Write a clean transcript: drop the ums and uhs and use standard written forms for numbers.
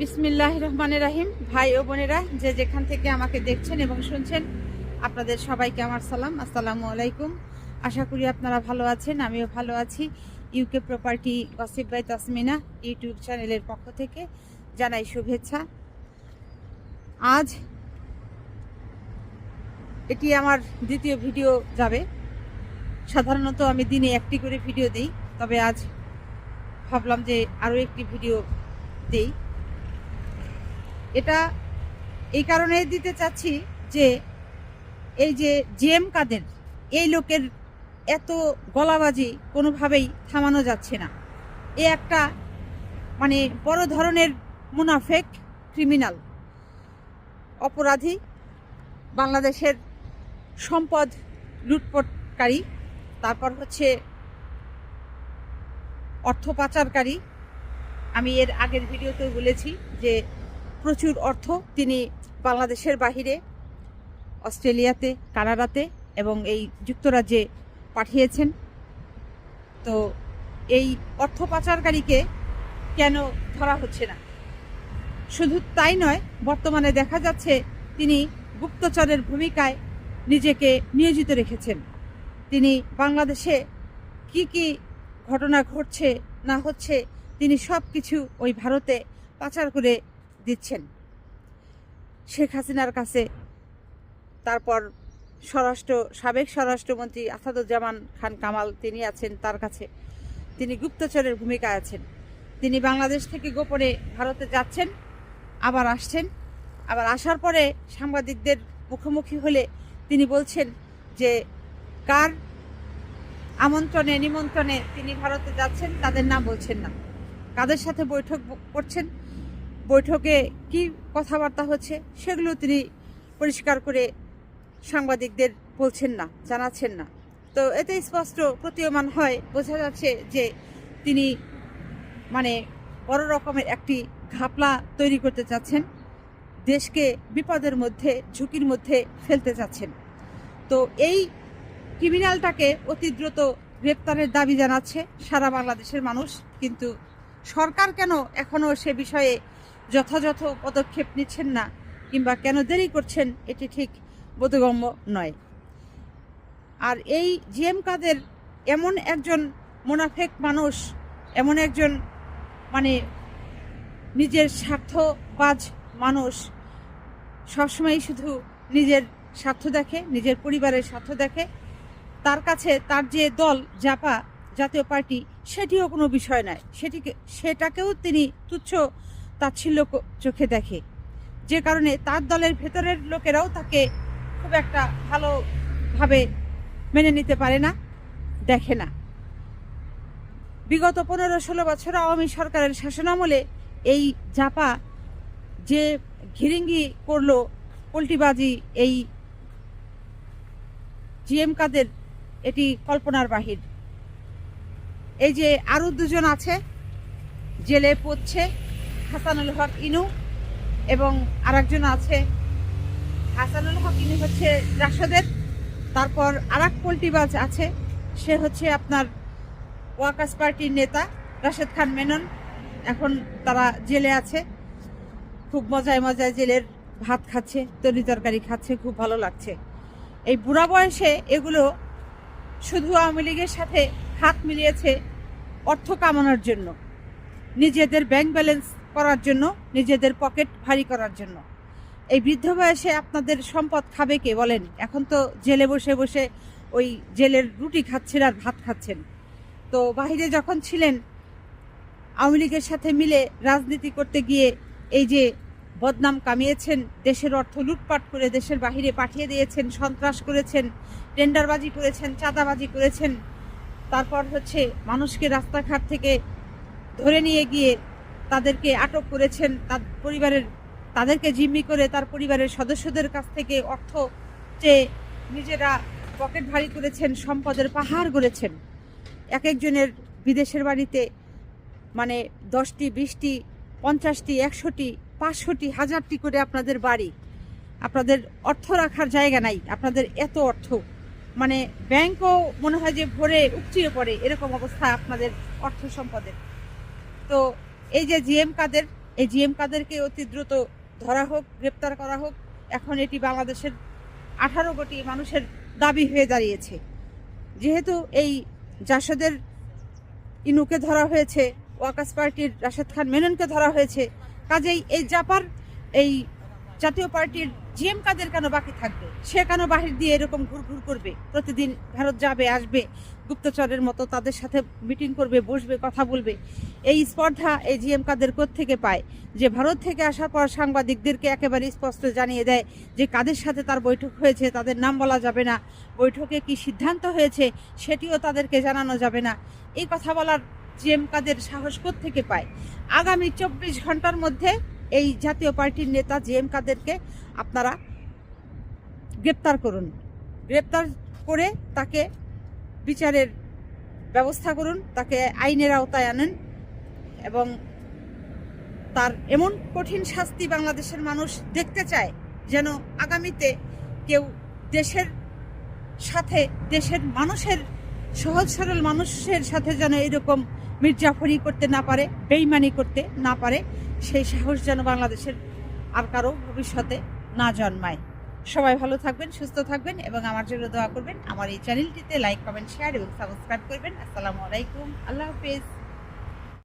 বিসমিল্লাহির রহমানির রহিম। ভাই ও বোনেরা, যে যেখান থেকে আমাকে দেখছেন এবং শুনছেন, আপনাদের সবাইকে আমার সালাম, আসসালামু আলাইকুম। আশা করি আপনারা ভালো আছেন, আমিও ভালো আছি। UK property gossip by Tasmina YouTube চ্যানেলের পক্ষ থেকে জানাই শুভেচ্ছা। আজ এটি আমার দ্বিতীয় ভিডিও যাবে। সাধারণত আমি দিনে একটি করে ভিডিও দিই, তবে আজ ভাবলাম যে আরও একটি ভিডিও দিই। এটা এই কারণে দিতে চাচ্ছি যে এই যে জিএম কাদের, এই লোকের এত গলাবাজি কোনোভাবেই থামানো যাচ্ছে না। এ একটা মানে বড় ধরনের মুনাফেক, ক্রিমিনাল, অপরাধী, বাংলাদেশের সম্পদ লুটপাটকারী, তারপর হচ্ছে অর্থ পাচারকারী। আমি এর আগের ভিডিওতেও বলেছি যে প্রচুর অর্থ তিনি বাংলাদেশের বাহিরে, অস্ট্রেলিয়াতে, কানাডাতে এবং এই যুক্তরাজ্যে পাঠিয়েছেন। তো এই অর্থ পাচারকারীকে কেন ধরা হচ্ছে না? শুধু তাই নয়, বর্তমানে দেখা যাচ্ছে তিনি গুপ্তচরের ভূমিকায় নিজেকে নিয়োজিত রেখেছেন। তিনি বাংলাদেশে কি কি ঘটনা ঘটছে না হচ্ছে তিনি সব কিছু ওই ভারতে পাচার করে দিচ্ছেন শেখ হাসিনার কাছে। তারপর সাবেক স্বরাষ্ট্রমন্ত্রী আসাদুজ্জামান খান কামাল তিনি আছেন, তার কাছে তিনি গুপ্তচরের ভূমিকায় আছেন। তিনি বাংলাদেশ থেকে গোপনে ভারতে যাচ্ছেন, আবার আসছেন, আবার আসার পরে সাংবাদিকদের মুখোমুখি হলে তিনি বলছেন যে কার আমন্ত্রণে নিমন্ত্রণে তিনি ভারতে যাচ্ছেন তাদের নাম বলছেন না, কাদের সাথে বৈঠক করছেন, বৈঠকে কি কথাবার্তা হচ্ছে সেগুলো তিনি পরিষ্কার করে সাংবাদিকদের বলছেন না, জানাচ্ছেন না। তো এতে স্পষ্ট প্রতীয়মান হয়, বোঝা যাচ্ছে যে তিনি মানে বড় রকমের একটি ঘাপলা তৈরি করতে চাচ্ছেন, দেশকে বিপদের মধ্যে, ঝুঁকির মধ্যে ফেলতে চাচ্ছেন। তো এই ক্রিমিনালটাকে অতি দ্রুত গ্রেপ্তারের দাবি জানাচ্ছে সারা বাংলাদেশের মানুষ। কিন্তু সরকার কেন এখনও সে বিষয়ে যথাযথ পদক্ষেপ নিচ্ছেন না কিংবা কেন দেরি করছেন, এটি ঠিক বোধগম্য নয়। আর এই জিএম কাদের এমন একজন মুনাফেক মানুষ, এমন একজন মানে নিজের স্বার্থবাজ মানুষ, সবসময় শুধু নিজের স্বার্থ দেখে, নিজের পরিবারের স্বার্থ দেখে। তার কাছে তার যে দল জাপা জাতীয় পার্টি, সেটিও কোনো বিষয় নয়, সেটাকেও তিনি তুচ্ছ তাচ্ছিল্য চোখে দেখে, যে কারণে তার দলের ভেতরের লোকেরাও তাকে খুব একটা ভালোভাবে মেনে নিতে পারে না, দেখে না। বিগত 15-16 বছর আওয়ামী সরকারের শাসনামলে এই জাপা যে ঘিরিঙ্গি করলো, পল্টিবাজি, এই জিএম কাদের, এটি কল্পনার বাহির। এই যে আরও দুজন আছে জেলে পড়ছে, হাসানুল হক ইনু এবং আরেকজন আছে, হাসানুল হক ইনু হচ্ছে রাশেদের, তারপর আরেক পল্টিবাজ আছে, সে হচ্ছে আপনার ওয়াকার্স পার্টির নেতা রাশেদ খান মেনন। এখন তারা জেলে আছে, খুব মজায় মজায় জেলের ভাত খাচ্ছে, তরি তরকারি খাচ্ছে, খুব ভালো লাগছে। এই বুড়া বয়সে এগুলো শুধু আওয়ামী লীগের সাথে হাত মিলিয়েছে অর্থ কামানোর জন্য, নিজেদের ব্যাংক ব্যালেন্স করার জন্য, নিজেদের পকেট ভারী করার জন্য। এই বৃদ্ধ বয়সে আপনাদের সম্পদ খাবে কে বলেন? এখন তো জেলে বসে বসে ওই জেলের রুটি খাচ্ছেন আর ভাত খাচ্ছেন। তো বাহিরে যখন ছিলেন, আওয়ামী লীগের সাথে মিলে রাজনীতি করতে গিয়ে এই যে বদনাম কামিয়েছেন, দেশের অর্থ লুটপাট করে দেশের বাহিরে পাঠিয়ে দিয়েছেন, সন্ত্রাস করেছেন, টেন্ডারবাজি করেছেন, চাঁদাবাজি করেছেন, তারপর হচ্ছে মানুষকে রাস্তাঘাট থেকে ধরে নিয়ে গিয়ে তাদেরকে আটক করেছেন, তাদেরকে জিম্মি করে তার পরিবারের সদস্যদের কাছ থেকে অর্থ চেয়ে নিজেরা পকেট ভারী করেছেন, সম্পদের পাহাড় গড়েছেন। এক একজনের বিদেশের বাড়িতে মানে 10টি, 20টি, 50টি, 100টি, 500টি, 1000টি করে আপনাদের বাড়ি, আপনাদের অর্থ রাখার জায়গা নাই, আপনাদের এত অর্থ, মানে ব্যাংকও মনে হয় যে ভরে উপচিয়ে পড়ে, এরকম অবস্থা আপনাদের অর্থ সম্পদের। তো এই যে জিএম কাদের এই জিএম কাদেরকে অতি দ্রুত ধরা হোক, গ্রেপ্তার করা হোক। এখন এটি বাংলাদেশের 18 কোটি মানুষের দাবি হয়ে দাঁড়িয়েছে। যেহেতু এই জাসদের ইনুকে ধরা হয়েছে, ওয়াকাস পার্টির রাশেদ খান মেননকে ধরা হয়েছে, কাজেই এই জাপার এই জাতীয় পার্টির জিএম কাদের কেন বাকি থাকবে? সে কেন বাহির দিয়ে এরকম ঘুরঘুর করবে? প্রতিদিন ভারত যাবে, আসবে, গুপ্তচরের মতো তাদের সাথে মিটিং করবে, বসবে, কথা বলবে। এই স্পর্ধা এই জিএম কাদের কোত্থেকে পায়? যে ভারত থেকে আসার পর সাংবাদিকদেরকে একেবারে স্পষ্ট জানিয়ে দেয় যে কাদের সাথে তার বৈঠক হয়েছে, তাদের নাম বলা যাবে না, বৈঠকে কি সিদ্ধান্ত হয়েছে সেটিও তাদেরকে জানানো যাবে না। এই কথা বলার জিএম কাদের সাহস কোত্থেকে পায়? আগামী 24 ঘন্টার মধ্যে এই জাতীয় পার্টির নেতা জিএম কাদেরকে আপনারা গ্রেপ্তার করুন। গ্রেপ্তার করে তাকে বিচারের ব্যবস্থা করুন, তাকে আইনের আওতায় আনেন এবং তার এমন কঠিন শাস্তি বাংলাদেশের মানুষ দেখতে চায় যেন আগামীতে কেউ দেশের সাথে, দেশের মানুষের, সহজ সরল মানুষের সাথে যেন এরকম মির্জাফরি করতে না পারে, বেইমানি করতে না পারে। সেই সাহস যেন বাংলাদেশের আর কারো ভবিষ্যতে না জন্মায়। সবাই ভালো থাকবেন, সুস্থ থাকবেন এবং আমার জন্য দোয়া করবেন। আমার এই চ্যানেলটিতে লাইক, কমেন্ট, শেয়ার এবং সাবস্ক্রাইব করবেন। আসসালামু আলাইকুম, আল্লাহ হাফেজ।